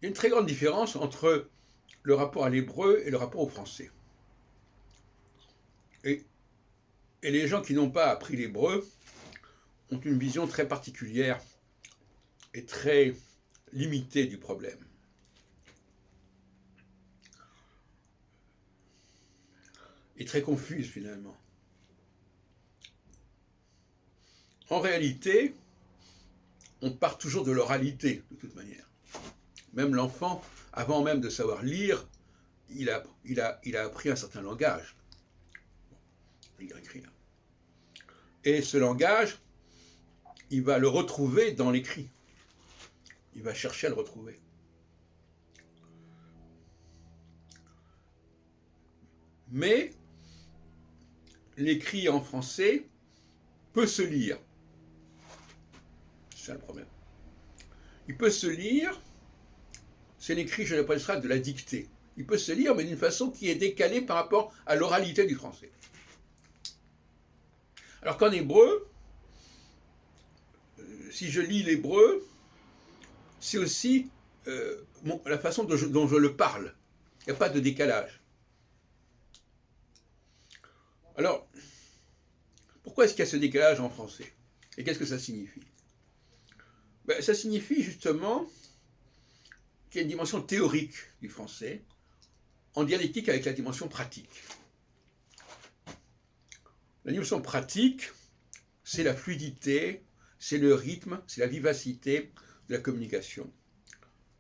Il y a une très grande différence entre le rapport à l'hébreu et le rapport au français. Et, et les gens qui n'ont pas appris l'hébreu ont une vision très particulière et très limitée du problème. Et très confuse finalement. En réalité, on part toujours de l'oralité, de toute manière. Même l'enfant, avant même de savoir lire, il a appris un certain langage. Lire, écrire. Et ce langage, il va le retrouver dans l'écrit. Il va chercher à le retrouver. Mais l'écrit en français peut se lire. C'est ça le problème. Il peut se lire, c'est l'écrit, je l'appelle ça, de la dictée. Il peut se lire, mais d'une façon qui est décalée par rapport à l'oralité du français. Alors qu'en hébreu, si je lis l'hébreu, c'est aussi la façon dont je le parle. Il n'y a pas de décalage. Alors, pourquoi est-ce qu'il y a ce décalage en français? Et qu'est-ce que ça signifie? Ça signifie justement qu'il y a une dimension théorique du français en dialectique avec la dimension pratique. La dimension pratique, c'est la fluidité, c'est le rythme, c'est la vivacité de la communication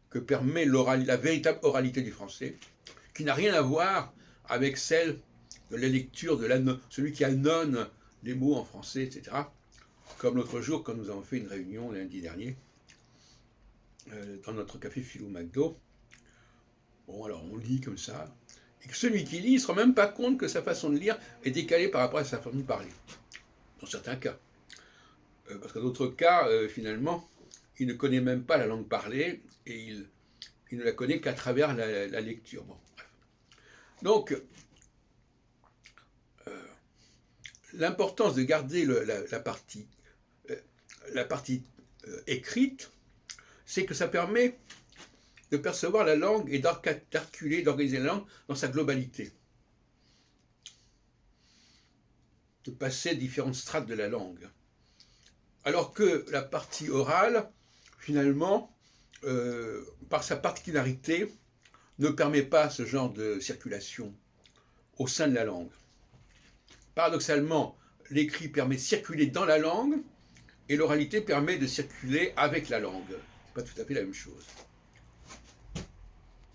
que permet la véritable oralité du français, qui n'a rien à voir avec celle de la lecture de celui qui annonce les mots en français, etc. Comme l'autre jour, quand nous avons fait une réunion lundi dernier, dans notre café Philo McDo. Bon, alors on lit comme ça, et que celui qui lit, il ne se rend même pas compte que sa façon de lire est décalée par rapport à sa façon de parler. Dans certains cas. Parce que dans d'autres cas, finalement, il ne connaît même pas la langue parlée, et il ne la connaît qu'à travers la lecture. Bon, bref. Donc, l'importance de garder la partie écrite, c'est que ça permet de percevoir la langue et d'articuler, d'organiser la langue dans sa globalité. De passer différentes strates de la langue. Alors que la partie orale, finalement, par sa particularité, ne permet pas ce genre de circulation au sein de la langue. Paradoxalement, l'écrit permet de circuler dans la langue et l'oralité permet de circuler avec la langue. Ce n'est pas tout à fait la même chose.